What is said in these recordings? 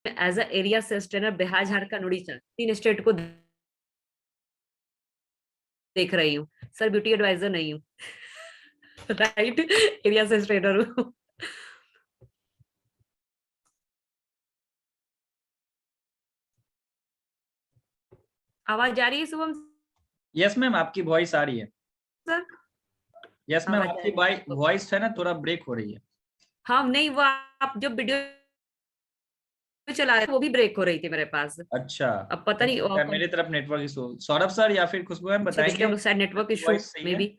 As a area sales trainer Bihar Jharkhand Orissa 3 state को देख रही हूँ सर, ब्यूटी एडवाइजर नहीं हूँ। राइट, एरिया सेल्स ट्रेनर हूँ। आवाज आ रही है शुभम यस मैम, आपकी वॉइस आ रही है। सर? यस मैम, आवाज आ आपकी रही है। वॉइस है ना थोड़ा ब्रेक हो रही है। हाँ नहीं, वो आप जो वीडियो चला रहे थे वो भी ब्रेक हो रही थी मेरे पास। अच्छा, अब पता हो नहीं सकता है मेरी तरफ नेटवर्क इशू। सौरभ सर या फिर खुशबू मैम पिछले हम बताएंगे लोग शायद नेटवर्क आपकी इशू वॉइस सही में है? भी।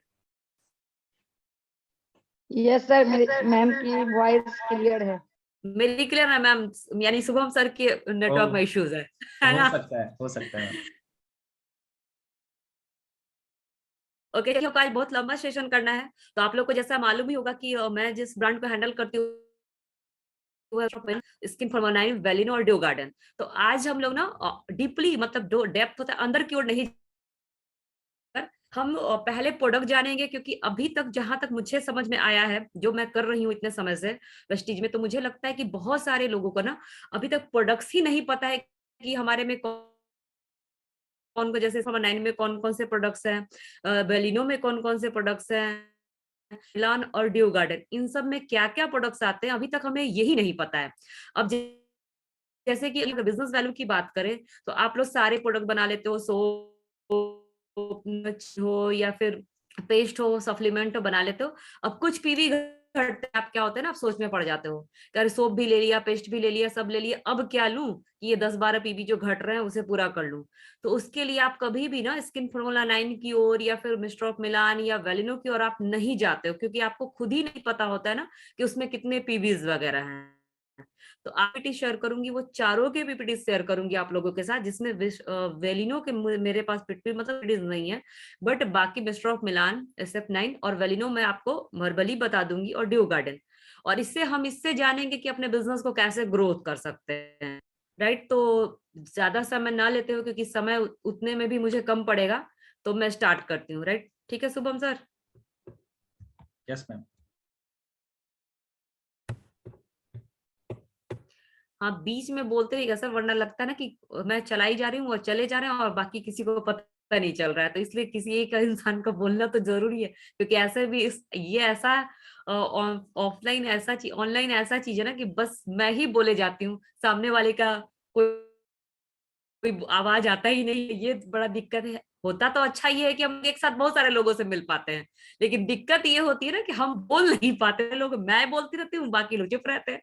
यस सर, मेरी मैम की वॉइस क्लियर है। मेरी क्लियर है मैम, यानी शुभम सर के ओ, नेटवर्क में इश्यूज है हो ना? सकता है, हो सकता है मैम। ओके, क्योंकि आज बहुत लंबा सेशन करना है, तो आप लोग को जैसा मालूम ही होगा कि मैं जिस ब्रांड को हैंडल करती हूँ स्किन फॉर्मोनाइन, वेलिनो और ड्यू गार्डन। तो आज हम लोग ना डीपली, मतलब जो डेप्थ होता है अंदर की ओर नहीं, हम पहले प्रोडक्ट जानेंगे, क्योंकि अभी तक जहां तक मुझे समझ में आया है, जो मैं कर रही हूँ इतने समय से वेस्टीज में, तो मुझे लगता है कि बहुत सारे लोगों को ना अभी तक प्रोडक्ट्स ही नहीं पता है कि हमारे में कौन को, जैसे नाइन में कौन कौन से प्रोडक्ट्स हैं, बेलिनो में कौन कौन से प्रोडक्ट्स हैं, मिलान और ड्यू गार्डन, इन सब में क्या क्या प्रोडक्ट्स आते हैं, अभी तक हमें यही नहीं पता है। अब जैसे कि अगर बिजनेस वैल्यू की बात करें, तो आप लोग सारे प्रोडक्ट बना लेते हो, हो या फिर पेस्ट हो, सप्लीमेंट हो, बना लेते हो। अब कुछ पीवी घटते हैं, आप क्या होता है ना, आप सोच में पड़ जाते हो, अरे सोप भी ले लिया, पेस्ट भी ले लिया, सब ले लिया, अब क्या लूं कि ये 10-12 पीवी जो घट रहे हैं उसे पूरा कर लूं। तो उसके लिए आप कभी भी ना स्किन फॉर्मूला 9 की ओर या फिर मिस्टर ऑफ मिलान या वेलिनो की ओर आप नहीं जाते हो, क्योंकि आपको खुद ही नहीं पता होता है ना कि उसमें कितने पीवीज वगैरह हैं। तो पीपीटी शेयर करूंगी, वो चारों के पीपीटी शेयर करूंगी आप लोगों के साथ, जिसमें वेलिनो के मेरे पास पीपीटी मतलब पीपीटी नहीं है, बट बाकी मिस्टर ऑफ मिलान, SF9 और वेलिनो मैं आपको वर्बली बता दूंगी, और ड्यू गार्डन। और इससे हम इससे जानेंगे कि अपने बिजनेस को कैसे ग्रोथ कर सकते हैं। राइट, तो ज्यादा समय ना लेते हो, क्योंकि समय उतने में भी मुझे कम पड़ेगा, तो मैं स्टार्ट करती हूँ। राइट, ठीक है शुभम सर? Yes ma'am. हाँ, बीच में बोलते रहिएगा सर, वरना लगता है ना कि मैं चलाई जा रही हूँ और चले जा रहे हैं और बाकी किसी को पता नहीं चल रहा है। तो इसलिए किसी एक इंसान को बोलना तो जरूरी है, क्योंकि ऐसे भी ये ऐसा ऑफलाइन ऐसा चीज, ऑनलाइन ऐसा चीज है ना कि बस मैं ही बोले जाती हूँ, सामने वाले का कोई कोई आवाज आता ही नहीं है। ये बड़ा दिक्कत है। होता तो अच्छा ये है कि हम एक साथ बहुत सारे लोगों से मिल पाते हैं, लेकिन दिक्कत ये होती है ना कि हम बोल नहीं पाते लोग, मैं बोलती रहती हूँ, बाकी लोग चुप रहते हैं।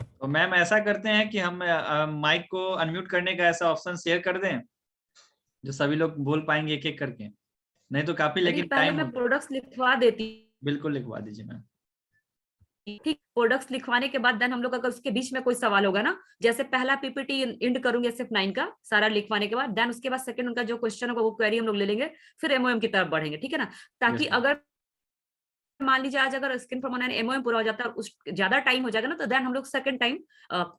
तो मैम ऐसा करते हैं कि हम माइक को अनम्यूट करने का ऐसा ऑप्शन शेयर कर दें, जो सभी लोग बोल पाएंगे एक एक करके। नहीं तो काफी नहीं, लेकिन पहले टाइम हो मैं जाएगा। प्रोडक्ट्स लिखवा देती। बिल्कुल लिखवा दीजिए मैम। ठीक, प्रोडक्ट्स लिखवाने के बाद देन हम लोग, अगर उसके बीच में कोई सवाल होगा ना, जैसे पहला पीपीटी इंड करूंगी SF9 का सारा लिखवाने के बाद, देन उसके बाद सेकंड उनका जो क्वेश्चन होगा वो क्वेरी हम लोग ले लेंगे, फिर MOM की तरफ बढ़ेंगे, ठीक है ना? ताकि यस मैम। अगर मान लीजिए आज अगर स्किन फॉर्मूला MOM पूरा हो जाता है, उस ज्यादा टाइम हो जाएगा ना, तो देन हम लोग सेकंड टाइम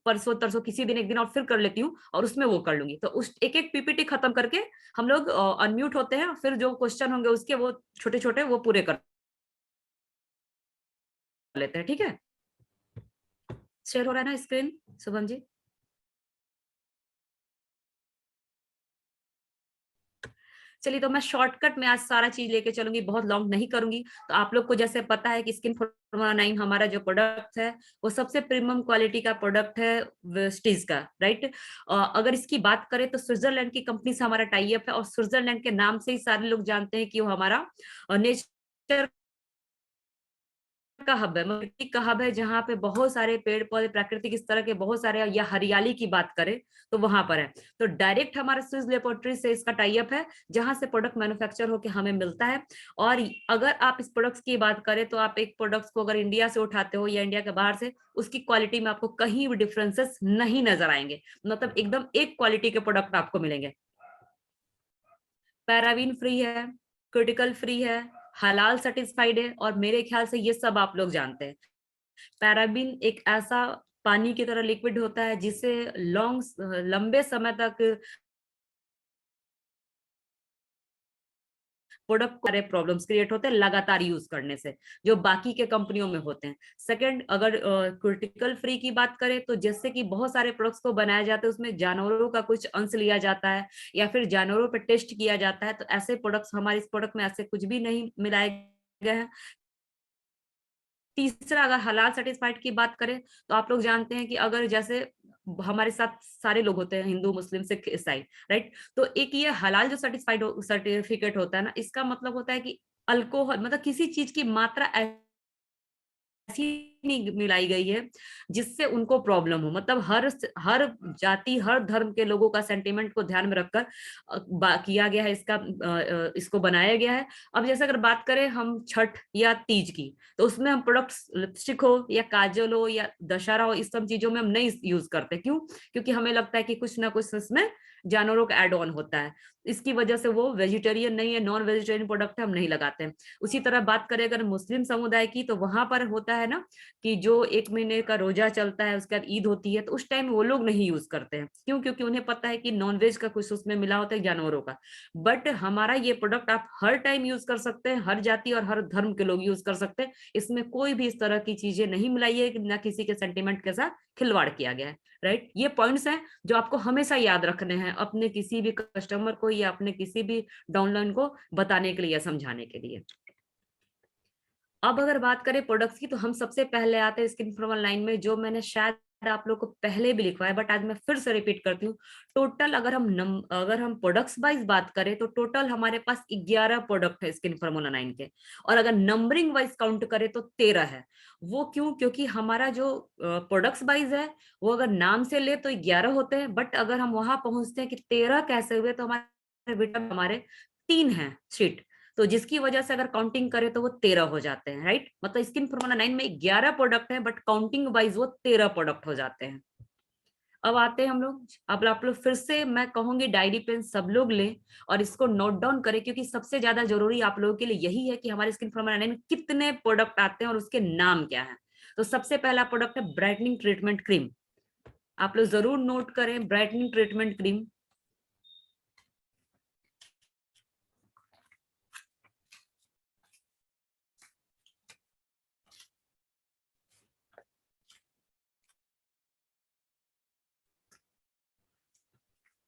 परसों तरसों किसी दिन एक दिन और फिर कर लेती हूँ, और उसमें वो कर लूंगी। तो उस एक एक पीपीटी खत्म करके हम लोग अनम्यूट होते हैं, फिर जो क्वेश्चन होंगे उसके वो छोटे छोटे वो पूरे कर लेते हैं, ठीक है? शेयर हो रहा है ना स्क्रीन शुभम जी? चलिए, तो मैं शॉर्टकट में आज सारा चीज लेके चलूंगी, बहुत लॉन्ग नहीं करूंगी। तो आप लोग को जैसे पता है कि स्किन फॉर्मूला 9 हमारा जो प्रोडक्ट है वो सबसे प्रीमियम क्वालिटी का प्रोडक्ट है वेस्टीज का। राइट, अगर इसकी बात करें तो स्विट्जरलैंड की कंपनी से हमारा टाई अप है, और स्विट्जरलैंड के नाम से ही सारे लोग जानते हैं कि वो हमारा नेचर का हब है, मिट्टी का हब है, जहाँ पे बहुत सारे पेड़ पौधे, प्राकृतिक इस तरह के बहुत सारे, या हरियाली की बात करें तो वहां पर है। तो डायरेक्ट हमारा स्विस लेबोरेटरी से इसका टाई अप है, जहां से प्रोडक्ट मैन्युफैक्चर होकर हमें मिलता है। और अगर आप इस प्रोडक्ट्स की बात करें, तो आप एक प्रोडक्ट्स को अगर इंडिया से उठाते हो या इंडिया के बाहर से, उसकी क्वालिटी में आपको कहीं भी डिफरेंसेस नहीं नजर आएंगे, मतलब एकदम एक क्वालिटी के प्रोडक्ट आपको मिलेंगे। पैराबीन फ्री है, क्रिटिकल फ्री है, हलाल सर्टिफाइड है, और मेरे ख्याल से ये सब आप लोग जानते हैं। पैराबीन एक ऐसा पानी की तरह लिक्विड होता है जिसे लंबे समय तक प्रोडक्ट को सारे प्रॉब्लम्स क्रिएट होते हैं लगातार यूज करने से, जो बाकी के कंपनियों में होते हैं। सेकंड, अगर क्रिटिकल फ्री की बात करें तो जैसे कि बहुत सारे प्रोडक्ट्स को बनाया जाता है उसमें जानवरों का कुछ अंश लिया जाता है या फिर जानवरों पर टेस्ट किया जाता है, तो ऐसे प्रोडक्ट्स हमारे इस प्रोडक्ट में ऐसे कुछ भी नहीं मिलाए गए हैं। तीसरा, अगर हलाल सर्टिफाइड की बात करें तो आप लोग जानते हैं कि अगर जैसे हमारे साथ सारे लोग होते हैं, हिंदू मुस्लिम सिख ईसाई, राइट, तो एक ये हलाल जो सर्टिफाइड सर्टिफिकेट होता है ना, इसका मतलब होता है कि अल्कोहल मतलब किसी चीज की मात्रा ऐसी नहीं मिलाई गई है जिससे उनको प्रॉब्लम हो। मतलब हर जाति हर धर्म के लोगों का सेंटिमेंट को ध्यान में रखकर किया गया है इसको बनाया गया है। अब जैसे अगर बात करें हम छठ या तीज की, तो उसमें हम प्रोडक्ट्स लिपस्टिक हो या काजल हो या दशहरा हो, इस सब चीजों में हम नहीं यूज करते। क्यों? क्योंकि हमें लगता है कि कुछ ना कुछ इसमें जानवरों का एड ऑन होता है, इसकी वजह से वो वेजिटेरियन नहीं है, नॉन वेजिटेरियन प्रोडक्ट है, हम नहीं लगाते हैं। उसी तरह बात करें अगर मुस्लिम समुदाय की, तो वहां पर होता है ना कि जो 1 महीने का रोजा चलता है उसके बाद ईद होती है, तो उस टाइम वो लोग नहीं यूज करते हैं। क्यों? क्योंकि उन्हें पता है कि नॉनवेज का कुछ उसमें मिला होता है जानवरों का। बट हमारा ये प्रोडक्ट आप हर टाइम यूज कर सकते हैं, हर जाति और हर धर्म के लोग यूज कर सकते हैं। इसमें कोई भी इस तरह की चीजें नहीं मिलाई है, ना किसी के सेंटिमेंट के साथ खिलवाड़ किया गया है, राइट। ये पॉइंट्स हैं जो आपको हमेशा याद रखने हैं अपने किसी भी कस्टमर को या अपने किसी भी डाउनलाइन को बताने के लिए या समझाने के लिए। अब अगर बात करें प्रोडक्ट्स की, तो हम सबसे पहले आते हैं स्किन फॉर्मल लाइन में, जो मैंने शायद आप लोग को पहले भी लिखवाया, बट आज मैं फिर से रिपीट करती हूँ। टोटल अगर हम प्रोडक्ट्स वाइज बात करें तो टोटल हमारे पास 11 प्रोडक्ट है स्किन फॉर्मूला 9 के, और अगर नंबरिंग वाइज काउंट करें तो 13 है। वो क्यों? क्योंकि हमारा जो प्रोडक्ट्स वाइज है वो अगर नाम से ले तो 11 होते हैं, बट अगर हम वहां पहुंचते हैं कि 13 कैसे हुए, तो हमारे 3 हैं शीट, तो जिसकी वजह से अगर काउंटिंग करें तो वो 13 हो जाते हैं, राइट। मतलब स्किन फॉर्मूला 9 में 11 प्रोडक्ट है, बट काउंटिंग वाइज वो 13 प्रोडक्ट हो जाते हैं। अब आते हैं हम लोग, अब आप लोग फिर से मैं कहूंगी डायरी पेन सब लोग लें और इसको नोट डाउन करें, क्योंकि सबसे ज्यादा जरूरी आप लोगों के लिए यही है कि हमारे स्किन फॉर्मूला 9 में कितने प्रोडक्ट आते हैं और उसके नाम क्या है। तो सबसे पहला प्रोडक्ट है ब्राइटनिंग ट्रीटमेंट क्रीम। आप लोग जरूर नोट करें ब्राइटनिंग ट्रीटमेंट क्रीम।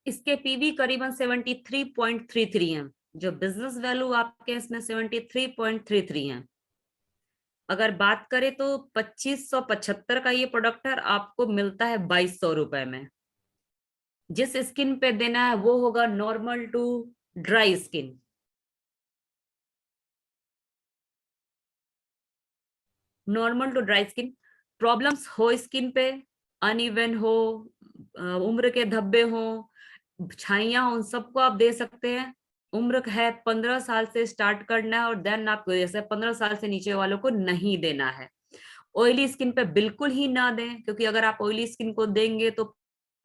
इसके पीवी करीबन 73.33 हैं, जो बिजनेस वैल्यू आपके इसमें 73.33 हैं। अगर बात करें तो 2575 का ये प्रोडक्ट है, आपको मिलता है 2200 रुपए में। जिस स्किन पे देना है वो होगा normal to dry skin. Normal to dry skin, problems हो स्किन पे, अनइवन हो, उम्र के धब्बे हो, छाइयां हो, उन सबको आप दे सकते हैं। उम्र है 15 साल से स्टार्ट करना है, और देन आपको जैसे 15 साल से नीचे वालों को नहीं देना है। ऑयली स्किन पे बिल्कुल ही ना दें, क्योंकि अगर आप ऑयली स्किन को देंगे तो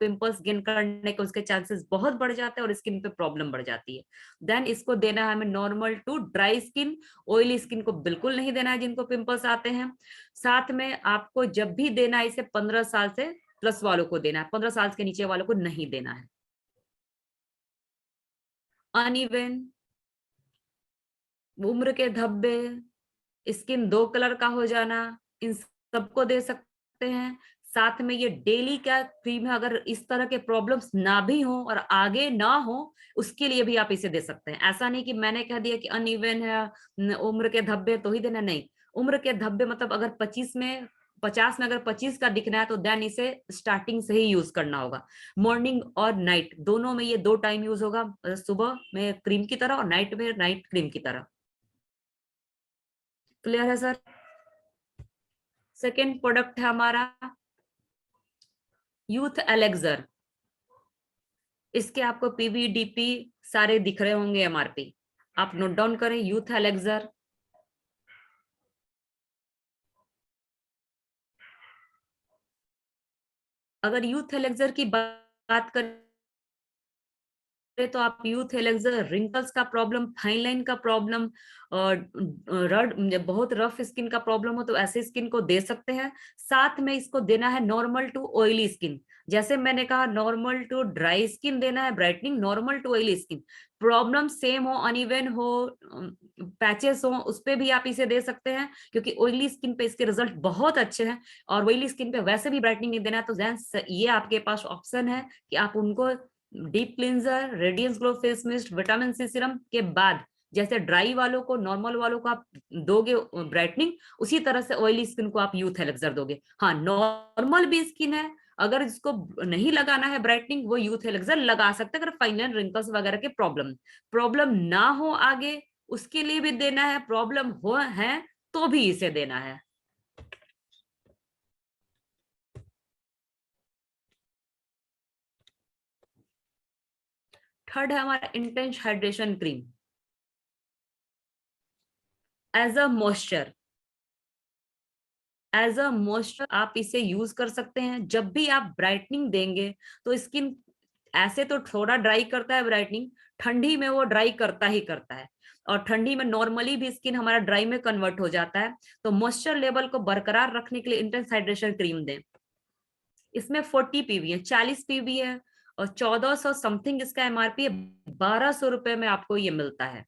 पिंपल्स गेन करने के उसके चांसेस बहुत बढ़ जाते हैं और स्किन पे प्रॉब्लम बढ़ जाती है। देन इसको देना है हमें normal to dry skin. Oily skin को बिल्कुल नहीं देना है जिनको पिंपल्स आते हैं। साथ में आपको जब भी देना है इसे 15 साल से प्लस वालों को देना है, 15 साल के नीचे वालों को नहीं देना है। अनइवन, उम्र के धब्बे, स्किन 2 कलर का हो जाना, इन सबको दे सकते हैं। साथ में ये डेली का क्रीम है, अगर इस तरह के प्रॉब्लम्स ना भी हो और आगे ना हो उसके लिए भी आप इसे दे सकते हैं। ऐसा नहीं कि मैंने कह दिया कि अनइवन है उम्र के धब्बे तो ही देना, नहीं। उम्र के धब्बे मतलब अगर 50 में अगर 25 का दिखना है तो देन इसे स्टार्टिंग से ही यूज करना होगा। मॉर्निंग और नाइट दोनों में ये 2 टाइम यूज होगा, सुबह में क्रीम की तरह और नाइट में नाइट क्रीम की तरह। क्लियर है सर? सेकेंड प्रोडक्ट है हमारा यूथ एलेक्सर। इसके आपको पीवीडीपी सारे दिख रहे होंगे, एमआरपी आप नोट डाउन करें। यूथ एलेक्सर, अगर यूथ एलेक्सर की बात करें तो आप यूथ एलेक्सर, रिंकल्स का प्रॉब्लम, फाइन लाइन का प्रॉब्लम, बहुत रफ स्किन का प्रॉब्लम हो तो ऐसे स्किन को दे सकते हैं। साथ में इसको देना है नॉर्मल टू ऑयली स्किन। जैसे मैंने कहा नॉर्मल टू ड्राई स्किन देना है brightening, normal to oily skin. Problem same हो, अनइवन हो, पैचेस हो, उस पे भी आप इसे दे सकते हैं, क्योंकि ऑयली स्किन पे इसके रिजल्ट बहुत अच्छे हैं। और ऑयली स्किन पे वैसे भी ब्राइटनिंग नहीं देना है, तो ये आपके पास ऑप्शन है कि आप उनको deep cleanser, radiance glow face mist, vitamin C serum के बाद, जैसे ड्राई वालों को, नॉर्मल वालों को आप दोगे ब्राइटनिंग, उसी तरह से ऑयली स्किन को आप यूथ एलेक्सर दोगे। हाँ, नॉर्मल भी स्किन है, अगर इसको नहीं लगाना है ब्राइटनिंग, वो यूथ एलेक्सर लगा सकते हैं, अगर फाइन लाइन, रिंकल्स वगैरह के प्रॉब्लम ना हो आगे, उसके लिए भी देना है। प्रॉब्लम हो है तो भी इसे देना है। थर्ड है हमारा intense hydration cream as a moisture. As a moisture आप इसे यूज कर सकते हैं। जब भी आप ब्राइटनिंग देंगे तो स्किन ऐसे तो थोड़ा ड्राई करता है ब्राइटनिंग, ठंडी में वो ड्राई करता ही करता है, और ठंडी में नॉर्मली भी स्किन हमारा ड्राई में कन्वर्ट हो जाता है। तो मॉइस्चर लेवल को बरकरार रखने के लिए इंटेंस हाइड्रेशन क्रीम दें। इसमें 40 पीवी है, 40 पीवी है, और 1400 समथिंग इसका एमआरपी है। 1200 रुपए में आपको ये मिलता है।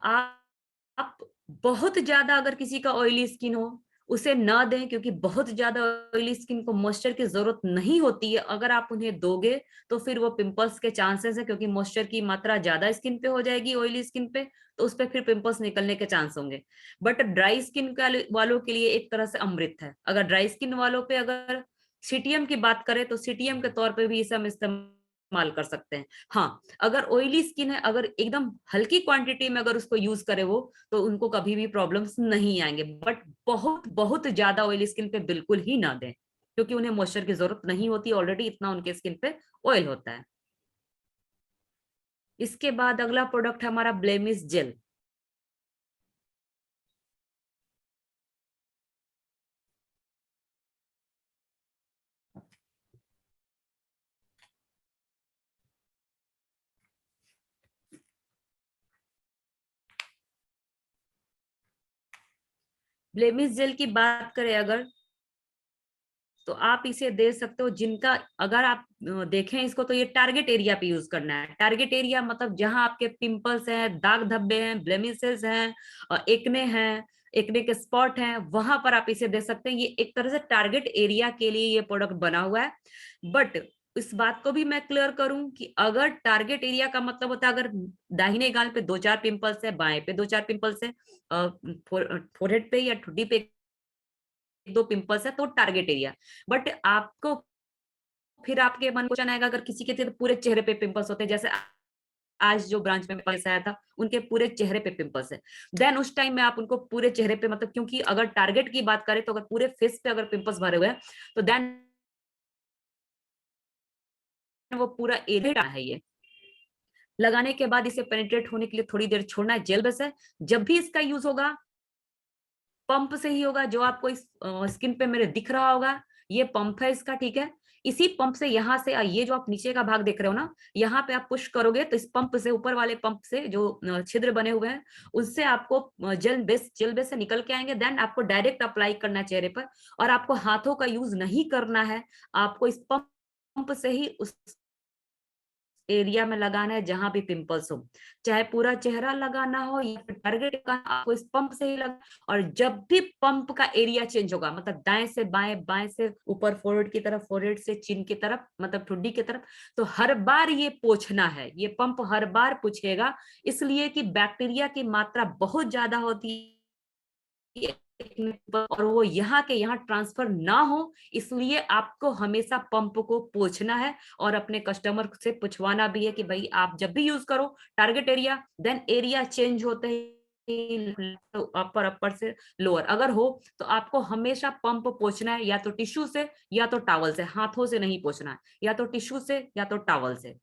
आप बहुत ज्यादा अगर किसी का ऑयली स्किन हो उसे ना दें, क्योंकि बहुत ज्यादा ऑयली स्किन को मॉइस्चर की जरूरत नहीं होती है। अगर आप उन्हें दोगे तो फिर वो पिंपल्स के चांसेस है, क्योंकि मॉइस्चर की मात्रा ज्यादा स्किन पे हो जाएगी ऑयली स्किन पे, तो उस पर फिर पिंपल्स निकलने के चांस होंगे। बट ड्राई स्किन वालों के लिए एक तरह से अमृत है। अगर ड्राई स्किन वालों पे अगर सीटीएम की बात करें तो सीटीएम के तौर पे भी इसे हम इस्तेमाल कर सकते हैं। हाँ, अगर ऑयली स्किन है, अगर एकदम हल्की क्वांटिटी में अगर उसको यूज करे वो, तो उनको कभी भी प्रॉब्लम्स नहीं आएंगे। बट बहुत बहुत ज्यादा ऑयली स्किन पे बिल्कुल ही ना दें, क्योंकि उन्हें मॉइस्चर की जरूरत नहीं होती, ऑलरेडी इतना उनके स्किन पे ऑयल होता है। इसके बाद अगला प्रोडक्ट है हमारा ब्लेमिश जेल। ब्लेमिश जेल की बात करें अगर, तो आप इसे दे सकते हो जिनका, अगर आप देखें इसको, तो ये टारगेट एरिया पे यूज करना है। टारगेट एरिया मतलब जहां आपके पिंपल्स हैं, दाग धब्बे हैं, ब्लेमिसेस हैं, एक्ने हैं, एक्ने के स्पॉट हैं, वहां पर आप इसे दे सकते हैं। ये एक तरह से टारगेट एरिया के लिए ये प्रोडक्ट बना हुआ है। बट इस बात को भी मैं क्लियर करूं कि अगर टारगेट एरिया का मतलब होता है, अगर दाहिने गाल पे 2-4 पिंपल्स है, बाएं पे 2-4 पिंपल्स है, फोरहेड पे या ठुड्डी पे 1-2 पिंपल्स है, तो टारगेट एरिया। बट आपको फिर आपके मन को क्वेश्चन आएगा, अगर किसी के तो पूरे चेहरे पे पिंपल्स होते हैं, जैसे आज जो ब्रांच में पैसा आया था उनके पूरे चेहरे पे पिंपल्स है, देन उस टाइम में आप उनको पूरे चेहरे पे, मतलब क्योंकि अगर टारगेट की बात करें तो अगर पूरे फेस पे अगर पिंपल्स भरे हुए हैं, तो देन वो पूरा एरिया है। ये लगाने के बाद इसे पेनिट्रेट होने के लिए थोड़ी देर छोड़ना है। जेल बेस है, जब भी इसका यूज होगा पंप से ही होगा, जो आपको इस स्किन पे मेरे दिख रहा होगा, ये पंप है इसका, ठीक है। इसी पंप से, यहाँ से ये जो आप नीचे का भाग देख रहे हो ना, यहाँ पे आप पुश करोगे तो इस पंप से, ऊपर वाले पंप से जो छिद्र बने हुए हैं, उससे आपको जेल बेस से निकल के आएंगे। देन आपको डायरेक्ट अप्लाई करना है चेहरे पर, और आपको हाथों का यूज नहीं करना है। आपको इस पंप से ही उस एरिया में लगाना है जहां भी पिंपल्स हो, चाहे पूरा चेहरा लगाना हो या फिर टारगेट का, आपको इस पंप से ही लगा। और जब भी पंप का एरिया चेंज होगा, मतलब दाएं से बाएं, बाएं से ऊपर फोrehead की तरफ, फोrehead से चिन की तरफ, मतलब ठुड्डी की तरफ, तो हर बार ये पोंछना है। ये पंप हर बार पूछेगा, इसलिए कि बैक्टीरिया की मात्रा बहुत ज्यादा होती है, और वो यहाँ के यहाँ ट्रांसफर ना हो, इसलिए आपको हमेशा पंप को पोंछना है। और अपने कस्टमर से पूछवाना भी है कि भाई आप जब भी यूज करो target area, then area change होते ही तो अपर अपर से लोअर अगर हो, तो आपको हमेशा पंप पोंछना है, या तो टिश्यू से या तो टॉवल से। हाथों से नहीं पोंछना है, या तो टिश्यू से या तो टॉवल से।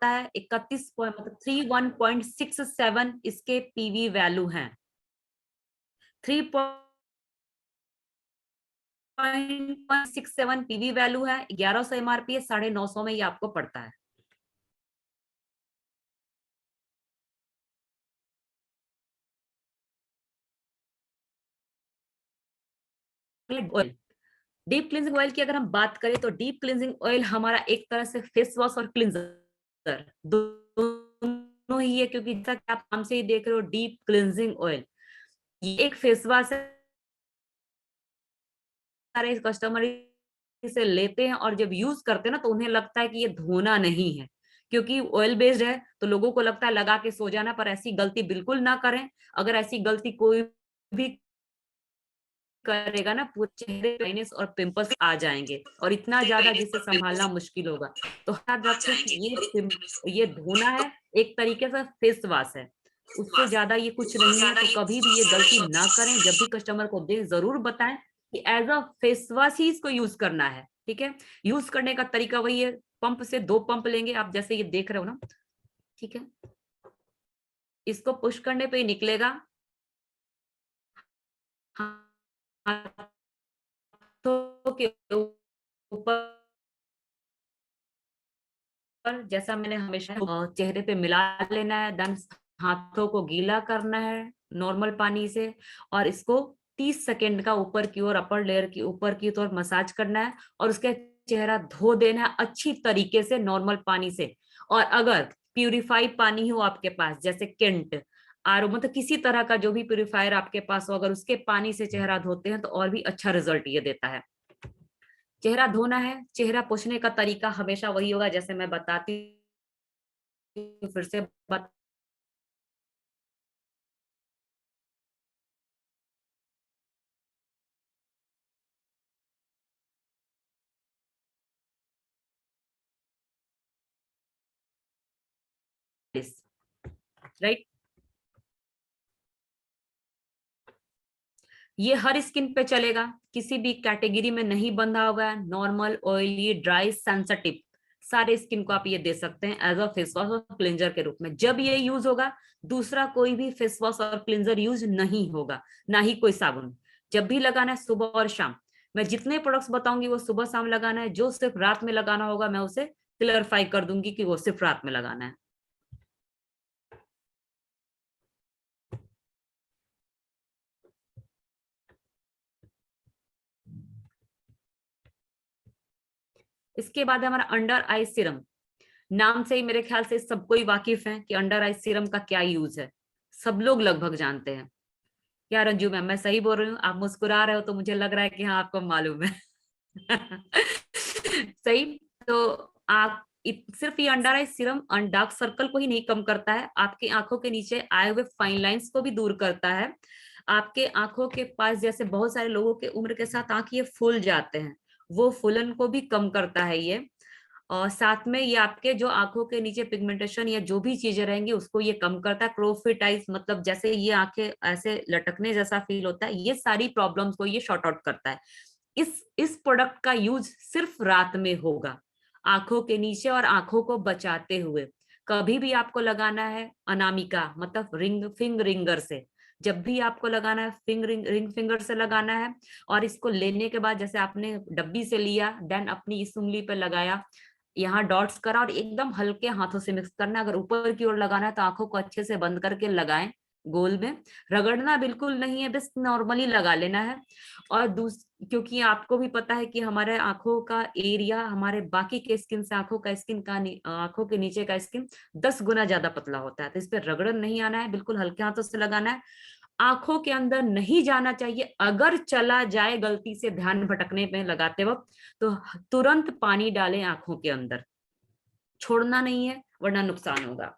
पड़ता है 31 मतलब 31.67 इसके पीवी वैल्यू हैं। 3.67 पीवी वैल्यू है, 1100 एमआरपी है, 950 में ये आपको पड़ता है। डीप क्लींजिंग ऑयल की अगर हम बात करें तो डीप क्लींजिंग ऑयल हमारा एक तरह से फेस वॉश और क्लींजर दोनों ही है, क्योंकि जैसा कि आप नाम से ही देख रहे हो डीप क्लींजिंग ऑयल, ये एक फेस वॉश है। सारे कस्टमर इसे लेते हैं और जब यूज करते हैं ना तो उन्हें लगता है कि ये धोना नहीं है, क्योंकि ऑयल बेस्ड है तो लोगों को लगता है लगा के सो जाना, पर ऐसी गलती बिल्कुल ना करें। अगर ऐसी गलती कोई भी करेगा ना पूरे चेहरे पे ड्राइनेस और पिंपल्स आ जाएंगे और इतना ज्यादा जिसे संभालना मुश्किल होगा। तो याद रखें कि ये धोना है, एक तरीके से फेस वॉश है, उससे ज्यादा ये कुछ नहीं है। तो कभी भी ये गलती ना करें, जब भी कस्टमर को दें जरूर बताएं कि एज अ फेस वॉश ही इसको यूज करना है। ठीक है, यूज करने का तरीका वही है, पंप से 2 पंप लेंगे आप जैसे ये देख रहे हो ना। ठीक है, इसको पुश करने पे ही निकलेगा, हाथों के ऊपर जैसा मैंने हमेशा चेहरे पे मिला लेना है, देन हाथों को गीला करना है नॉर्मल पानी से, और इसको 30 सेकेंड का ऊपर की ओर, अपर लेयर की ऊपर की ओर मसाज करना है और उसके चेहरा धो देना है अच्छी तरीके से नॉर्मल पानी से। और अगर प्यूरिफाइड पानी हो आपके पास, जैसे केंट, आरओ, मतलब किसी तरह का जो भी प्यूरिफायर आपके पास हो, अगर उसके पानी से चेहरा धोते हैं तो और भी अच्छा रिजल्ट ये देता है। चेहरा धोना है, चेहरा पोंछने का तरीका हमेशा वही होगा जैसे मैं बताती हूँ, फिर से बता राइट। ये हर स्किन पे चलेगा, किसी भी कैटेगरी में नहीं बंधा हुआ है, नॉर्मल, ऑयली, ड्राई, सेंसिटिव, सारे स्किन को आप ये दे सकते हैं एज अ फेस वॉश और क्लिंजर के रूप में। जब ये यूज होगा, दूसरा कोई भी फेस वॉश और क्लिंजर यूज नहीं होगा, ना ही कोई साबुन। जब भी लगाना है सुबह और शाम, मैं जितने प्रोडक्ट्स बताऊंगी वो सुबह शाम लगाना है, जो सिर्फ रात में लगाना होगा मैं उसे क्लियरफाई कर दूंगी कि वो सिर्फ रात में लगाना है। इसके बाद हमारा अंडर आई सीरम। नाम से ही मेरे ख्याल से सबको ही वाकिफ है कि अंडर आई सीरम का क्या यूज है, सब लोग लगभग जानते हैं। क्या रंजू मैम, मैं सही बोल रही हूँ? आप मुस्कुरा रहे हो तो मुझे लग रहा है कि हाँ आपको मालूम है। सही। तो आप सिर्फ ये अंडर आई सीरम डार्क सर्कल को ही नहीं कम करता है, आपकी आंखों के नीचे आए हुए फाइन लाइंस को भी दूर करता है। आपके आंखों के पास, जैसे बहुत सारे लोगों के उम्र के साथ आंख ये फूल जाते हैं, वो फूलन को भी कम करता है ये। और साथ में ये आपके जो आंखों के नीचे पिगमेंटेशन या जो भी चीजें रहेंगी उसको ये कम करता है। क्रोफिट आइज, मतलब जैसे ये आंखें ऐसे लटकने जैसा फील होता है, ये सारी प्रॉब्लम्स को ये शॉर्ट आउट करता है। इस प्रोडक्ट का यूज सिर्फ रात में होगा, आंखों के नीचे और आंखों को बचाते हुए। कभी भी आपको लगाना है अनामिका, मतलब फिंग रिंगर से, जब भी आपको लगाना है रिंग फिंगर से लगाना है। और इसको लेने के बाद जैसे आपने डब्बी से लिया, देन अपनी इस उंगली पे लगाया, यहाँ डॉट्स करा और एकदम हल्के हाथों से मिक्स करना। अगर ऊपर की ओर लगाना है तो आंखों को अच्छे से बंद करके लगाएं, गोल में, रगड़ना बिल्कुल नहीं है, बस नॉर्मली लगा लेना है। और क्योंकि आपको भी पता है कि हमारे आंखों का एरिया हमारे बाकी के स्किन से, आंखों के नीचे का स्किन 10 गुना ज्यादा पतला होता है, तो इस पर रगड़न नहीं आना है, बिल्कुल हल्के हाथों से लगाना है। आंखों के अंदर नहीं जाना चाहिए, अगर चला जाए गलती से ध्यान भटकने में लगाते वक्त तो तुरंत पानी डालें आंखों के अंदर, छोड़ना नहीं है वरना नुकसान होगा।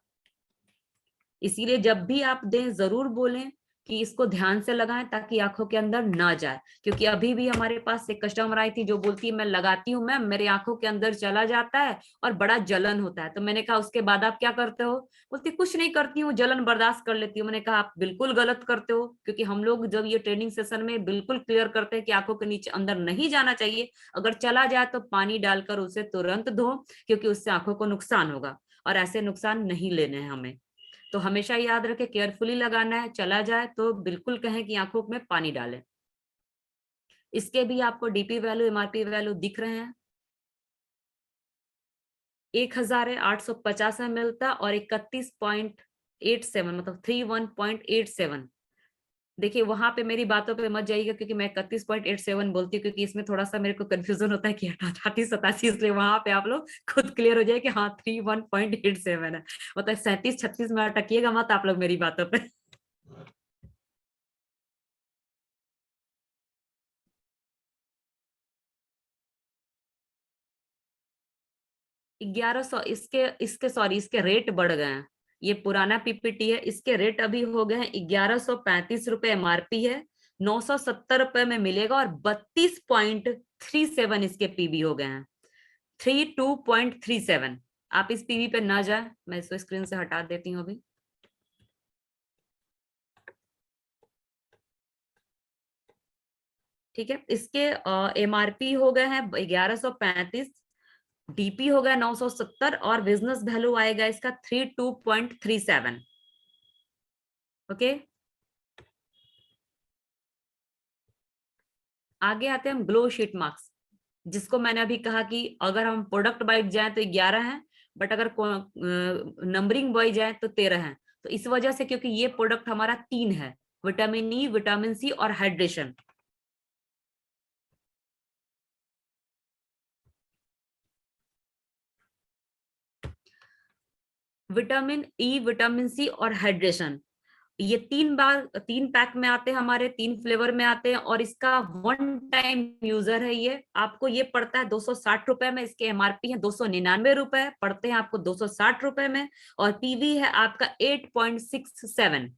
इसीलिए जब भी आप दें जरूर बोलें कि इसको ध्यान से लगाएं ताकि आंखों के अंदर ना जाए। क्योंकि अभी भी हमारे पास एक कस्टमर आई थी जो बोलती है मैं लगाती हूँ मैम, मेरे आंखों के अंदर चला जाता है और बड़ा जलन होता है। तो मैंने कहा उसके बाद आप क्या करते हो? बोलती कुछ नहीं करती हूँ, जलन बर्दाश्त कर लेती हूँ। मैंने कहा आप बिल्कुल गलत करते हो, क्योंकि हम लोग जब ये ट्रेनिंग सेशन में बिल्कुल क्लियर करते हैं कि आंखों के नीचे अंदर नहीं जाना चाहिए, अगर चला जाए तो पानी डालकर उसे तुरंत धो, क्योंकि उससे आंखों को नुकसान होगा। और ऐसे नुकसान नहीं लेने हैं हमें। तो हमेशा याद रखें, केयरफुली लगाना है, चला जाए तो बिल्कुल कहें कि आंखों में पानी डालें। इसके भी आपको डीपी वैल्यू, एमआरपी वैल्यू दिख रहे हैं। 1850 में मिलता और 31.87 मतलब 31.87। देखिए वहां पे मेरी बातों पे मत जाइएगा क्योंकि मैं 31.87 बोलती हूँ, क्योंकि इसमें थोड़ा सा मेरे को कंफ्यूजन होता है कि 38-87, इसलिए वहां पे आप लोग खुद क्लियर हो जाए कि हाँ 31.87 है। मतलब 37-36 में अटकिएगा मत आप लोग मेरी बातों पे। 1100 इसके सॉरी इसके रेट बढ़ गए हैं। ये पुराना पीपीटी है, इसके रेट अभी हो गए हैं 1135 रुपए एमआरपी है, 970 रुपए में मिलेगा और 32.37 इसके पीवी हो गए हैं, 32.37। आप इस पीवी पे ना जाए, मैं इसको स्क्रीन से हटा देती हूँ अभी। ठीक है, इसके एमआरपी हो गए हैं 1135, डीपी हो गया 970 और बिजनेस वैल्यू आएगा इसका 32.37। ओके, आगे आते हैं हम ग्लो शीट मार्क्स, जिसको मैंने अभी कहा कि अगर हम प्रोडक्ट वाइज जाए तो 11 है, बट अगर नंबरिंग वाइज जाए तो 13 है। तो इस वजह से, क्योंकि ये प्रोडक्ट हमारा 3 है, विटामिन ई, विटामिन सी और hydration. Vitamin E, vitamin C और हाइड्रेशन, ये 3 पैक में आते हैं, हमारे 3 फ्लेवर में आते हैं और इसका 1 टाइम यूजर है। ये आपको ये पड़ता है 260 रुपए में, इसके एमआरपी है 299 रुपए, पड़ते हैं आपको 260 रुपए में, और पीवी है आपका 8.67।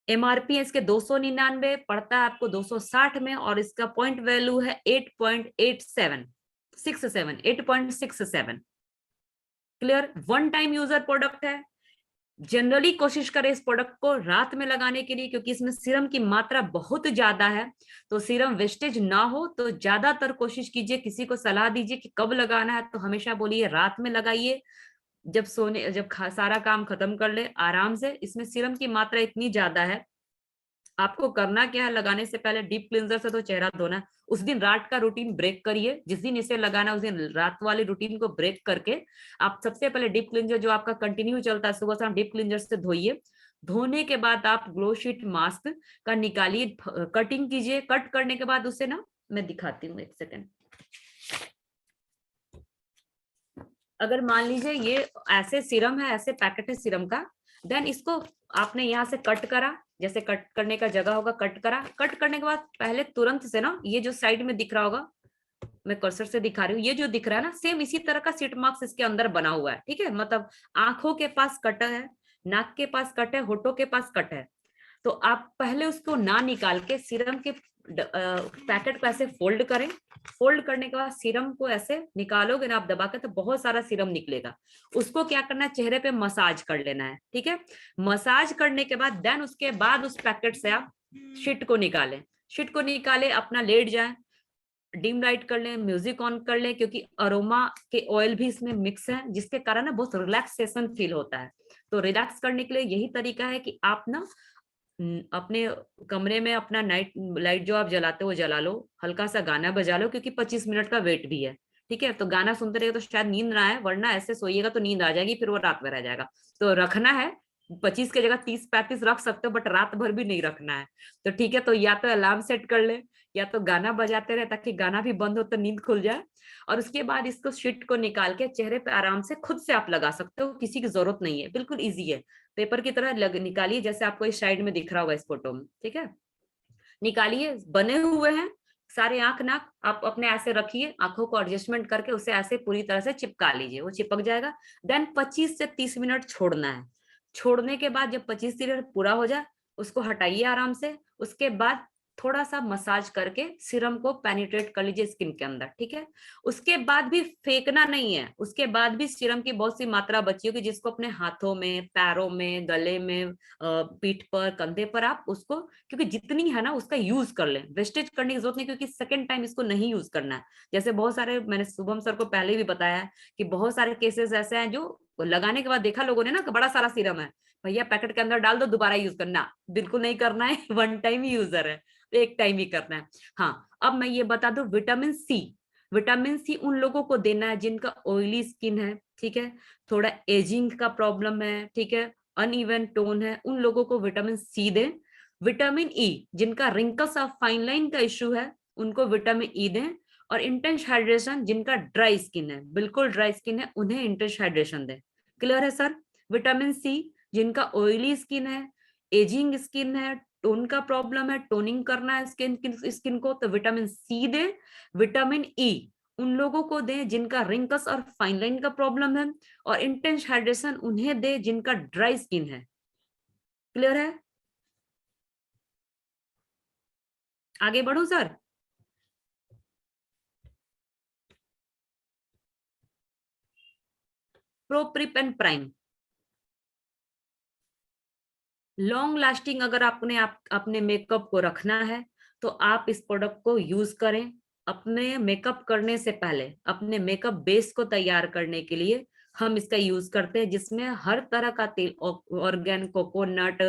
एमआरपी है इसके 299, पड़ता है आपको 260 में, और इसका पॉइंट वैल्यू है 8.67। क्लियर, 1 टाइम यूजर प्रोडक्ट है। जनरली कोशिश करें इस प्रोडक्ट को रात में लगाने के लिए, क्योंकि इसमें सीरम की मात्रा बहुत ज्यादा है, तो सीरम वेस्टेज ना हो तो ज्यादातर कोशिश कीजिए, किसी को सलाह दीजिए कि कब लगाना है तो हमेशा बोलिए रात में लगाइए, जब सारा काम खत्म कर ले आराम से। इसमें सीरम की मात्रा इतनी ज्यादा है, आपको करना क्या है, लगाने से पहले डीप क्लींजर से तो चेहरा धोना है। उस दिन रात का रूटीन ब्रेक करिए, जिस दिन इसे लगाना उस दिन रात वाले रूटीन को ब्रेक करके आप सबसे पहले डीप क्लींजर जो आपका कंटिन्यू चलता है सुबह शाम, डीप क्लींजर से धोइए। धोने के बाद आप ग्लो शीट मास्क का निकालिए, कटिंग कीजिए। कट करने के बाद उसे ना, मैं दिखाती हूँ 1 सेकेंड। अगर मान लीजिए ये ऐसे सीरम है, ऐसे पैकेट है सीरम का, देन इसको आपने यहाँ से कट करा, जैसे कट करने का जगह होगा कट करा। कट करने के बाद पहले तुरंत से ना, ये जो साइड में दिख रहा होगा, मैं कर्सर से दिखा रही हूँ, ये जो दिख रहा है ना, सेम इसी तरह का सीट मार्क्स इसके अंदर बना हुआ है। ठीक है, मतलब आंखों के पास कट है, नाक के पास कट है, होठों के पास कट है। तो आप पहले उसको ना निकाल के सीरम के पैकेट को ऐसे फोल्ड करें। फोल्ड करने के बाद सीरम को ऐसे निकालोगे ना आप दबा के, तो बहुत सारा सीरम निकलेगा। उसको क्या करना है, चेहरे पे मसाज कर लेना है। ठीक है, मसाज करने के बाद देन उसके बाद उस पैकेट से आप शीट को निकालें। शीट को निकाले, अपना लेट जाए, डिम लाइट कर लें, म्यूजिक ऑन कर लें, क्योंकि अरोमा के ऑयल भी इसमें मिक्स है, जिसके कारण ना बहुत रिलैक्सेशन फील होता है। तो रिलैक्स करने के लिए यही तरीका है कि आप ना अपने कमरे में अपना नाइट लाइट जो आप जलाते हो वो जला लो, हल्का सा गाना बजा लो, क्योंकि 25 मिनट का वेट भी है। ठीक है, तो गाना सुनते रहेगा तो शायद नींद ना आए, वरना ऐसे सोइएगा तो नींद आ जाएगी, फिर वो रात में रह जाएगा। तो रखना है 25 की जगह 30-35 रख सकते हो, बट रात भर भी नहीं रखना है। तो ठीक है, तो या तो अलार्म सेट कर ले, या तो गाना बजाते रहे, ताकि गाना भी बंद हो तो नींद खुल जाए। और उसके बाद इसको शीट को निकाल के चेहरे पे आराम से खुद से आप लगा सकते हो, किसी की जरूरत नहीं है, बिल्कुल इजी है। पेपर की तरह निकालिए, जैसे आपको इस साइड में दिख रहा होगा इस फोटो में। ठीक है, निकालिए, बने हुए हैं सारे आंख नाक, आप अपने ऐसे रखिए, आंखों को एडजस्टमेंट करके उसे ऐसे पूरी तरह से चिपका लीजिए, वो चिपक जाएगा। देन 25 से 30 मिनट छोड़ना है। छोड़ने के बाद जब 25 मिनट पूरा हो जाए, उसको हटाइए आराम से। उसके बाद थोड़ा सा मसाज करके सीरम को पेनिट्रेट कर लीजिए स्किन के अंदर, ठीक है। उसके बाद भी फेंकना नहीं है, उसके बाद भी सीरम की बहुत सी मात्रा बची होगी जिसको अपने हाथों में, पैरों में, गले में, पीठ पर, कंधे पर आप उसको, क्योंकि जितनी है ना उसका यूज कर लें, वेस्टेज करने की जरूरत नहीं, क्योंकि सेकेंड टाइम इसको नहीं यूज करना है। जैसे बहुत सारे, मैंने शुभम सर को पहले भी बताया है कि बहुत सारे केसेस ऐसे हैं जो लगाने के बाद देखा लोगों ने ना कि बड़ा सारा सीरम है, भैया पैकेट के अंदर डाल दो, दोबारा यूज करना बिल्कुल नहीं करना है। वन टाइम यूजर है, एक टाइम ही करना है। हाँ, अब मैं ये बता दूं, विटामिन सी, विटामिन सी उन लोगों को देना है जिनका ऑयली स्किन है, ठीक है, थोड़ा एजिंग का प्रॉब्लम है, ठीक है, अनइवन टोन है, उन लोगों को विटामिन सी दें। विटामिन ई, जिनका रिंकल्स ऑफ फाइन लाइन का इश्यू है उनको विटामिन ई दें। और इंटेंस हाइड्रेशन, जिनका ड्राई स्किन है, बिल्कुल ड्राई स्किन है, उन्हें इंटेंस हाइड्रेशन दें। क्लियर है सर? विटामिन सी, जिनका ऑयली स्किन है, एजिंग स्किन है, टोन का प्रॉब्लम है, टोनिंग करना है स्किन को, तो विटामिन सी दे। विटामिन ई उन लोगों को दें जिनका रिंकल्स और फाइन लाइन का प्रॉब्लम है, और इंटेंस हाइड्रेशन उन्हें दे जिनका ड्राई स्किन है। क्लियर है? आगे बढ़ो sir. Pro prep and prime, long lasting अगर आपने अपने मेकअप को रखना है तो आप इस प्रोडक्ट को यूज करें। अपने मेकअप करने से पहले अपने मेकअप बेस को तैयार करने के लिए हम इसका यूज करते हैं, जिसमें हर तरह का तेल, ऑर्गेन, कोकोनट,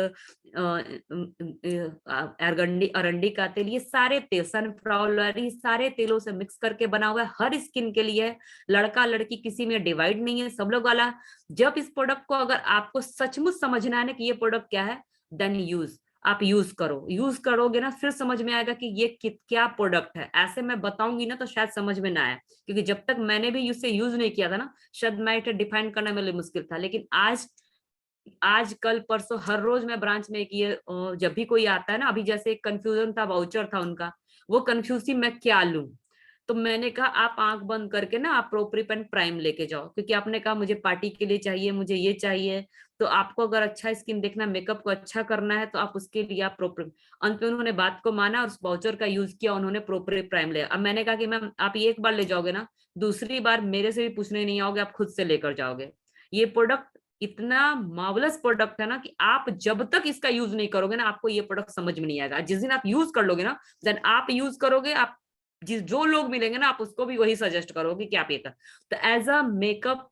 अरंडी अरंडी का तेल, ये सारे तेल, सनफ्लावर, ये सारे तेलों से मिक्स करके बना हुआ है, हर स्किन के लिए। लड़का लड़की किसी में डिवाइड नहीं है, सब लोग वाला। जब इस प्रोडक्ट को अगर आपको सचमुच समझना है कि ये प्रोडक्ट क्या है, देन यूज, आप यूज करो। यूज करोगे ना फिर समझ में आएगा कि ये क्या प्रोडक्ट है। ऐसे मैं बताऊंगी ना तो शायद समझ में ना आए, क्योंकि जब तक मैंने भी इसे यूज नहीं किया था ना, शायद मैं इसे डिफाइन करना मेरे लिए मुश्किल था। लेकिन आज कल परसों हर रोज मैं ब्रांच में, ये जब भी कोई आता है ना, अभी जैसे एक कंफ्यूजन था, वाउचर था उनका, वो कंफ्यूज थी मैं क्या लूं, तो मैंने कहा आप आंख बंद करके ना आप प्रोप्रिप एंड प्राइम लेके जाओ, क्योंकि आपने कहा मुझे पार्टी के लिए चाहिए, मुझे ये चाहिए। तो आपको अगर अच्छा स्किन देखना, मेकअप को अच्छा करना है, तो आप उसके लिए आप प्रोप्रिप। अंत में उन्होंने बात को माना और उस वाउचर का यूज किया, उन्होंने प्रोप्रिप प्राइम लिया। अब मैंने कहा कि मैम आप ये एक बार ले जाओगे ना, दूसरी बार मेरे से भी पूछने नहीं आओगे, आप खुद से लेकर जाओगे। ये प्रोडक्ट इतना मार्वलस प्रोडक्ट है ना कि आप जब तक इसका यूज नहीं करोगे ना, आपको ये प्रोडक्ट समझ में नहीं आएगा। जिस दिन आप यूज कर लोगे ना, देन आप यूज करोगे, आप जिस जो लोग मिलेंगे ना, आप उसको भी वही सजेस्ट करोगे कि आप ये कर। तो एज अ मेकअप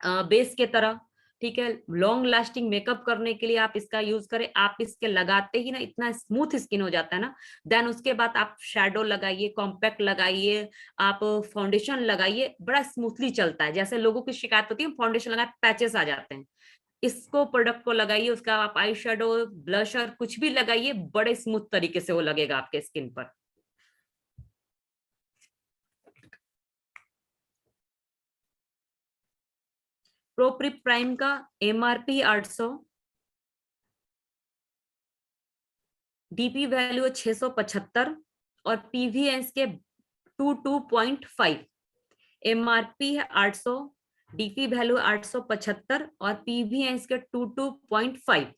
बेस के तरह, ठीक है, लॉन्ग लास्टिंग मेकअप करने के लिए आप इसका यूज करें। आप इसके लगाते ही ना इतना स्मूथ स्किन हो जाता है ना, देन उसके बाद आप शेडो लगाइए, कॉम्पैक्ट लगाइए, आप फाउंडेशन लगाइए, बड़ा स्मूथली चलता है। जैसे लोगों की शिकायत होती है फाउंडेशन लगाए पैचेस आ जाते हैं, इसको प्रोडक्ट को लगाइए, उसका आप आई शेडो, ब्लशर कुछ भी लगाइए, बड़े स्मूथ तरीके से वो लगेगा आपके स्किन पर। प्रोप्रिप प्राइम का एमआरपी 800, डीपी वैल्यू 675 और पीवीएस के 22.5। एमआरपी है 800, डीपी वैल्यू 875 और पीवीएस के 22.5।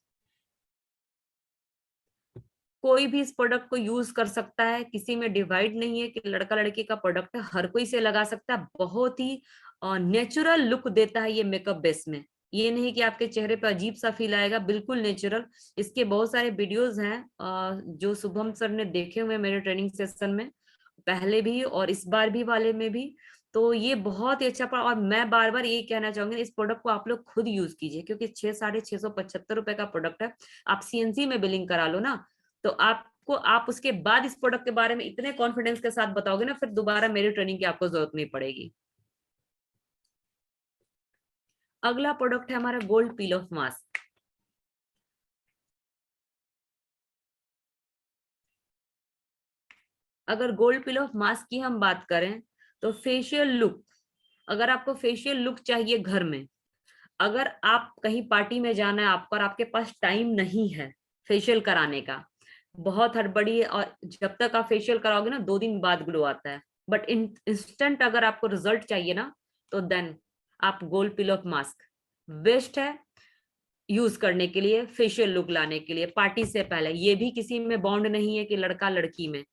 कोई भी इस प्रोडक्ट को यूज कर सकता है, किसी में डिवाइड नहीं है कि लड़का लड़की का प्रोडक्ट है, हर कोई से लगा सकता है। बहुत ही नेचुरल लुक देता है ये मेकअप बेस में। ये नहीं कि आपके चेहरे पर अजीब सा फील आएगा, बिल्कुल नेचुरल। इसके बहुत सारे वीडियोस हैं जो शुभम सर ने देखे हुए मेरे ट्रेनिंग सेशन में, पहले भी और इस बार भी वाले में भी। तो ये बहुत ही अच्छा और मैं बार बार यही कहना चाहूंगी, इस प्रोडक्ट को आप लोग खुद यूज कीजिए, क्योंकि 6,675 का प्रोडक्ट है। आप सीएनसी में बिलिंग करा लो ना, तो आपको, आप उसके बाद इस प्रोडक्ट के बारे में इतने कॉन्फिडेंस के साथ बताओगे ना, फिर दोबारा मेरी ट्रेनिंग की आपको जरूरत नहीं पड़ेगी। अगला प्रोडक्ट है हमारा गोल्ड पील ऑफ मास्क। अगर गोल्ड पील ऑफ मास्क की हम बात करें तो फेशियल लुक, अगर आपको फेशियल लुक चाहिए घर में, अगर आप कहीं पार्टी में जाना है आपको और आपके पास टाइम नहीं है फेशियल कराने का, बहुत हड़बड़ी है, और जब तक आप फेशियल कराओगे ना 2 दिन बाद ग्लो आता है, बट इंस्टेंट अगर आपको रिजल्ट चाहिए ना, तो देन आप gold peel of mask best है। यूज करने के लिए, फेशियल लुक लाने के लिए, पार्टी से पहले। ये भी किसी में बॉन्ड नहीं है कि लड़का लड़की में,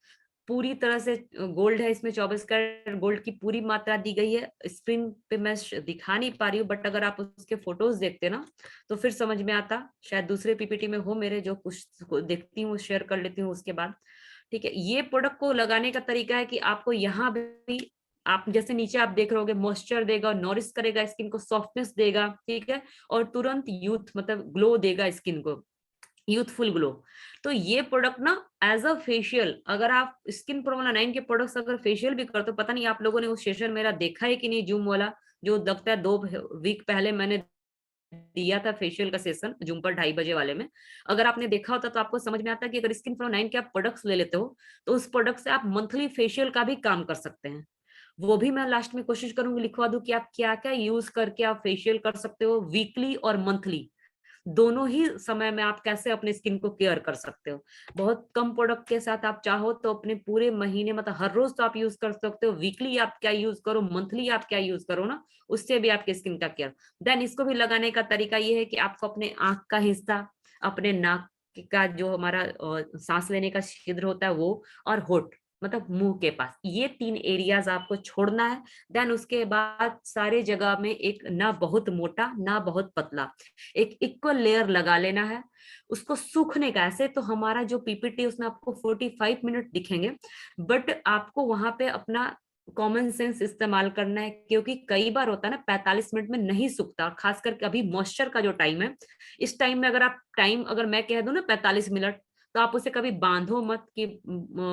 पूरी तरह से गोल्ड है इसमें, 24 कैरेट गोल्ड की पूरी मात्रा दी गई है। स्क्रीन पे मैं दिखा नहीं पा रही हूँ, बट अगर आप उसके फोटोज देखते ना तो फिर समझ में आता। शायद दूसरे पीपीटी में हो मेरे, जो कुछ देखती हूँ शेयर कर लेती हूँ उसके बाद। ठीक है, ये प्रोडक्ट को लगाने का तरीका है कि आपको यहाँ भी, आप जैसे नीचे आप देख रहे होगे, मॉइस्चर देगा, नॉरिश करेगा स्किन को, सॉफ्टनेस देगा, ठीक है, और तुरंत यूथ मतलब ग्लो देगा स्किन को, यूथफुल ग्लो। तो ये प्रोडक्ट ना एज अ फेशियल, अगर आप स्किन प्रोमोला 9 के प्रोडक्ट्स अगर फेशियल भी करते हो, पता नहीं आप लोगों ने उस सेशन मेरा देखा है कि नहीं, जूम वाला, जो लगता है 2 वीक पहले मैंने दिया था फेशियल का सेशन जूम पर 2:30 बजे वाले में। अगर आपने देखा होता तो आपको समझ में आता कि अगर स्किन प्रो 9 के आप प्रोडक्ट्स ले लेते हो तो उस प्रोडक्ट से आप मंथली फेशियल का भी काम कर सकते हैं। वो भी मैं लास्ट में कोशिश करूंगी लिखवा दूं कि आप क्या क्या यूज करके आप फेशियल कर सकते हो, वीकली और मंथली दोनों ही समय में आप कैसे अपने स्किन को केयर कर सकते हो। बहुत कम प्रोडक्ट के साथ आप चाहो तो अपने पूरे महीने, मतलब हर रोज तो आप यूज कर सकते हो, वीकली आप क्या यूज करो, मंथली आप क्या यूज करो ना, उससे भी आपके स्किन का केयर। देन इसको भी लगाने का तरीका ये है कि आपको अपने आंख का हिस्सा, अपने नाक का जो हमारा सांस लेने का छिद्र होता है वो, और होठ मतलब मुंह के पास, ये 3 एरियाज आपको छोड़ना है। देन उसके बाद सारे जगह में एक ना बहुत मोटा ना बहुत पतला एक इक्वल लेयर लगा लेना है। उसको सूखने का, ऐसे तो हमारा जो पीपीटी उसमें आपको 45 मिनट दिखेंगे, बट आपको वहां पे अपना कॉमन सेंस इस्तेमाल करना है, क्योंकि कई बार होता है ना 45 मिनट में नहीं सूखता, और खास करके अभी मॉइस्चर का जो टाइम है, इस टाइम में अगर आप टाइम अगर मैं कह दूं ना 45 मिनट, तो आप उसे कभी बांधो मत कि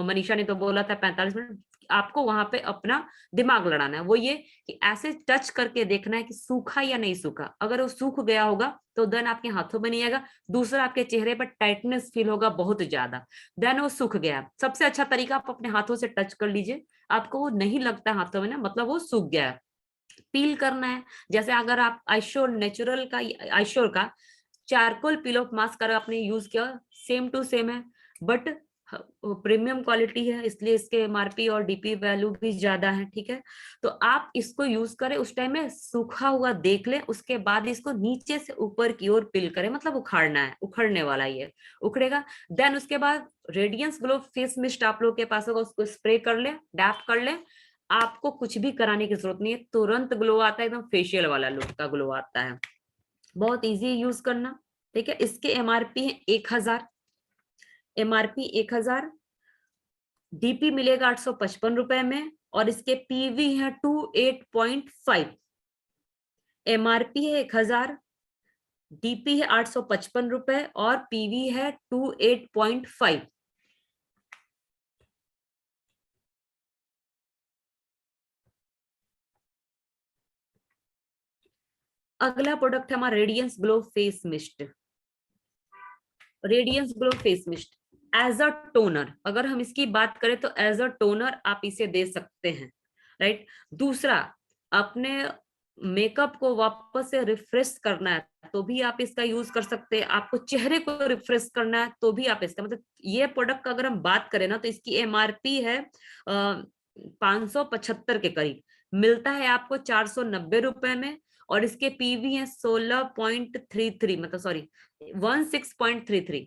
मनीषा ने तो बोला था 45 मिनट। आपको वहां पे अपना दिमाग लड़ाना है, वो ये कि ऐसे टच करके देखना है कि सूखा या नहीं सूखा। अगर वो सूख गया होगा तो देन आपके हाथों में नहीं आएगा। दूसरा, आपके चेहरे पर टाइटनेस फील होगा बहुत ज्यादा, देन वो सूख गया। सबसे अच्छा तरीका, आप अपने हाथों से टच कर लीजिए, आपको वो नहीं लगता हाथों में ना, मतलब वो सूख गया है। पील करना है, जैसे अगर आप आइश्योर नेचुरल का, आइश्योर का चारकोल पील ऑफ मास्क अगर आपने यूज किया, सेम टू सेम है, बट प्रीमियम क्वालिटी है, इसलिए इसके एमआरपी और डीपी वैल्यू भी ज्यादा है। ठीक है, तो आप इसको यूज करें, उस टाइम में सूखा हुआ देख लें, उसके बाद इसको नीचे से ऊपर की ओर पिल करें, मतलब उखाड़ना है, उखड़ने वाला ये उखड़ेगा। देन उसके बाद रेडियंस ग्लो फेस मिस्ट आप लोग के पास होगा, उसको स्प्रे कर ले, डैप कर ले। आपको कुछ भी कराने की जरूरत नहीं है, तुरंत ग्लो आता है, एकदम फेशियल वाला लुक का ग्लो आता है। बहुत इजी यूज करना। ठीक है, इसके एमआरपी है 1000, एमआरपी 1000, डीपी मिलेगा 855 रुपए में, और इसके पीवी है 28.5। एमआरपी है 1000, डीपी है 855 रुपए, और पीवी है 28.5। अगला प्रोडक्ट है हमारा radiance glow face mist. Radiance glow face mist as a toner, अगर हम इसकी बात करें तो एज अ टोनर आप इसे दे सकते हैं, राइट। दूसरा, अपने मेकअप को वापस से रिफ्रेश करना है तो भी आप इसका यूज कर सकते हैं। आपको चेहरे को रिफ्रेश करना है तो भी आप इसका, मतलब ये प्रोडक्ट का अगर हम बात करें ना तो इसकी एमआरपी है 575 के करीब, मिलता है आपको 490 रुपए में, और इसके पीवी है 16.33, मतलब सॉरी 16.33।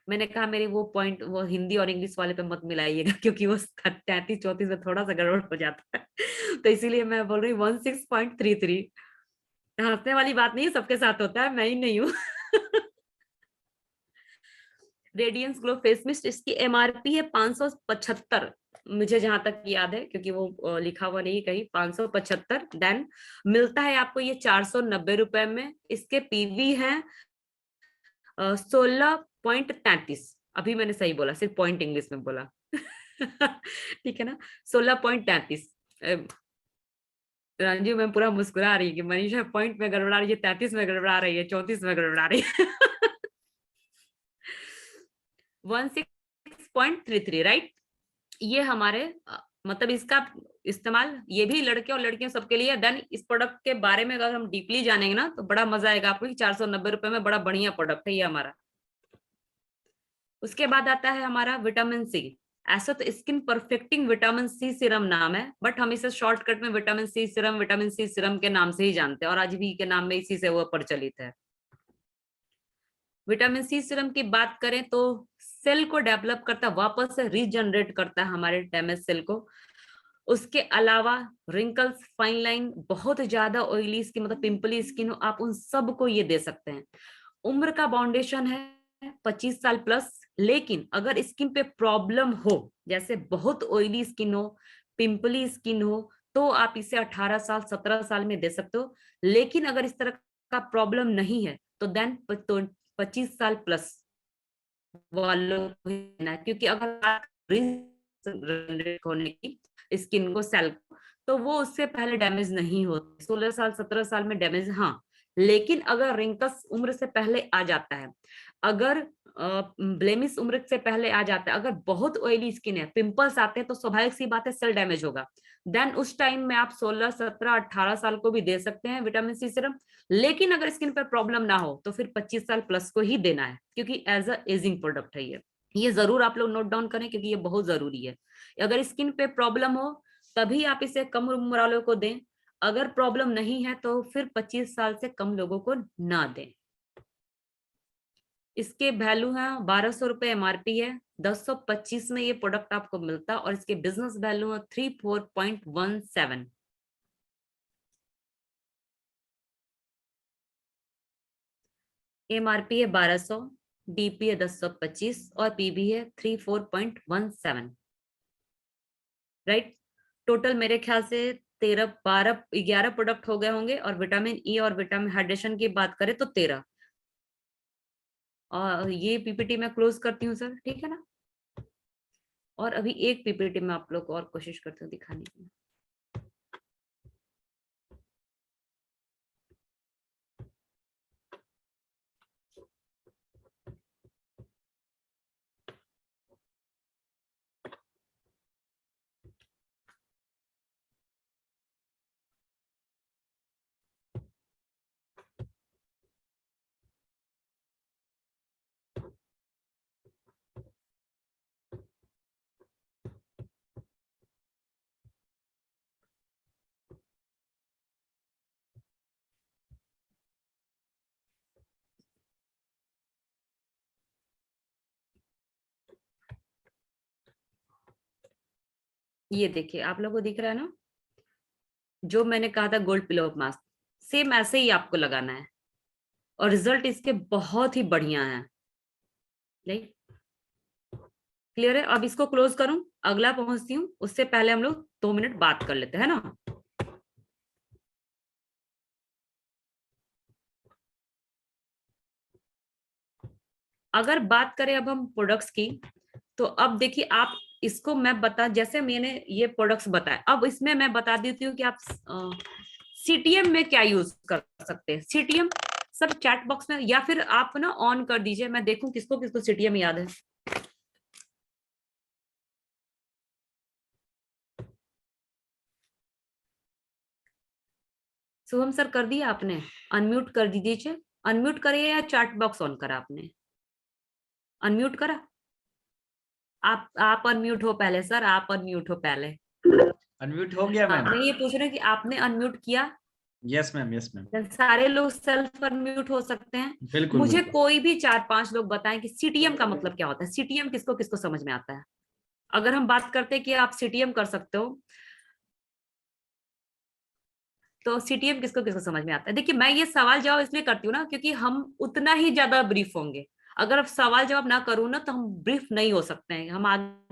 मैंने कहा मेरे वो पॉइंट वो हिंदी और इंग्लिश वाले पे मत मिलाइएगा, क्योंकि वो 33-34 में थोड़ा सा गड़बड़ हो जाता है, तो इसीलिए मैं बोल रही हूँ 16.33। हंसने वाली बात नहीं है, सबके साथ होता है, मैं ही नहीं हूँ। रेडियंस ग्लो फेस मिस्ट, इसकी एमआरपी है 575, मुझे जहां तक याद है, क्योंकि वो लिखा हुआ नहीं कहीं, 575। देन मिलता है आपको ये 490 रुपए में। इसके पीवी है 16.33। अभी मैंने सही बोला, सिर्फ पॉइंट इंग्लिश में बोला। ठीक है ना, 16.33। रंजू मैम पूरा मुस्कुरा रही है कि मनीषा पॉइंट में गड़बड़ा रही है, 33 में गड़बड़ा रही है, 34 में गड़बड़ा रही है। 16.33, राइट। ये हमारे मतलब इसका इस्तेमाल ये भी लड़के और लड़कियों सबके लिए। देन इस प्रोडक्ट के बारे में अगर हम डीपली जानेंगे ना तो बड़ा मजा आएगा आपको, 490 रुपए में बड़ा बढ़िया प्रोडक्ट है ये हमारा। उसके बाद आता है हमारा विटामिन सी। ऐसा तो skin perfecting vitamin C serum नाम है, बट हम इसे शॉर्टकट में विटामिन सी सीरम के नाम से ही जानते हैं, और आज भी के नाम में इसी से वो प्रचलित है। विटामिन सी सीरम की बात करें तो सेल को डेवलप करता है, वापस से रीजनरेट करता है हमारे डैमेज सेल को। उसके अलावा रिंकल्स, फाइन लाइन, बहुत ज्यादा ऑयली स्किन मतलब पिंपली स्किन हो, आप उन सब को ये दे सकते हैं। उम्र का बाउंडेशन है 25 साल प्लस, लेकिन अगर स्किन पे प्रॉब्लम हो, जैसे बहुत ऑयली स्किन हो, पिंपली स्किन हो, तो आप इसे 18 साल 17 साल में दे सकते हो। लेकिन अगर इस तरह का प्रॉब्लम नहीं है तो देन 25 साल प्लस वालों को ही देना है। क्योंकि अगर जनरेट होने की स्किन को, सेल को, तो वो उससे पहले डैमेज नहीं होते। 16 साल 17 साल में डैमेज, हाँ। लेकिन अगर रिंकल्स उम्र से पहले आ जाता है, अगर ब्लेमिश उम्र से पहले आ जाता है, अगर बहुत ऑयली स्किन है, पिंपल्स आते हैं, तो स्वाभाविक सी बात है सेल डैमेज होगा। देन उस टाइम में आप 16 17 18 साल को भी दे सकते हैं विटामिन सी सीरम। लेकिन अगर स्किन पर प्रॉब्लम ना हो तो फिर 25 साल प्लस को ही देना है, क्योंकि एज अ एजिंग प्रोडक्ट है ये जरूर आप लोग नोट डाउन करें, क्योंकि ये बहुत जरूरी है। अगर स्किन पे प्रॉब्लम हो तभी आप इसे कम उम्र वालों को दें, अगर प्रॉब्लम नहीं है तो फिर 25 साल से कम लोगों को ना दें। इसके वैल्यू है 1200 रुपए एमआरपी है, 1025 में ये प्रोडक्ट आपको मिलता है, और इसके बिजनेस वैल्यू है 34.17। एमआरपी है 1200, डीपी है 1025 और पीबी है 34.17। राइट, टोटल मेरे ख्याल से 13 12 11 प्रोडक्ट हो गए होंगे, और विटामिन ई और विटामिन हाइड्रेशन की बात करें तो 13। और ये पीपीटी मैं क्लोज करती हूँ सर, ठीक है ना। और अभी एक पीपीटी में आप लोग को और कोशिश करती हूँ दिखाने की। ये देखिए, आप लोगों को दिख रहा है ना, जो मैंने कहा था गोल्ड पिलो मास्क, सेम ऐसे ही आपको लगाना है, और रिजल्ट इसके बहुत ही बढ़िया है। राइट, क्लियर है। अब इसको क्लोज करूं, अगला पहुंचती हूँ, उससे पहले हम लोग 2 मिनट बात कर लेते हैं ना। अगर बात करें अब हम प्रोडक्ट्स की, तो अब देखिए आप इसको मैं बता, जैसे मैंने ये प्रोडक्ट्स बताए, अब इसमें मैं बता देती हूँ कि आप सीटीएम में क्या यूज कर सकते हैं। सीटीएम सब चैट बॉक्स में, या फिर आप ना ऑन कर दीजिए, मैं देखूं किसको किसको सीटीएम याद है। शुभम सर कर दिया आपने? अनम्यूट कर दीजिए, अनम्यूट करिए या चैट बॉक्स ऑन करा आपने? अनम्यूट करा? आप अनम्यूट हो पहले सर, आप अनम्यूट हो पहले। अनम्यूट हो गया हाँ, मैम। मैं ये पूछ रही हूँ कि आपने अनम्यूट किया? Yes ma'am, yes ma'am. then सारे लोग सेल्फ अनम्यूट हो सकते हैं। बिल्कुल मुझे बिल्कुल। कोई भी 4-5 लोग बताएं कि सीटीएम का मतलब क्या होता है, सीटीएम किसको किसको समझ में आता है। अगर हम बात करते हैं कि आप सीटीएम कर सकते हो, तो सीटीएम किसको किसको समझ में आता है। देखिए, मैं ये सवाल जवाब इसलिए करती हूँ ना, क्योंकि हम उतना ही ज्यादा ब्रीफ होंगे। अगर अब सवाल जवाब ना करूँ ना, तो हम ब्रीफ नहीं हो सकते हैं, हम आगे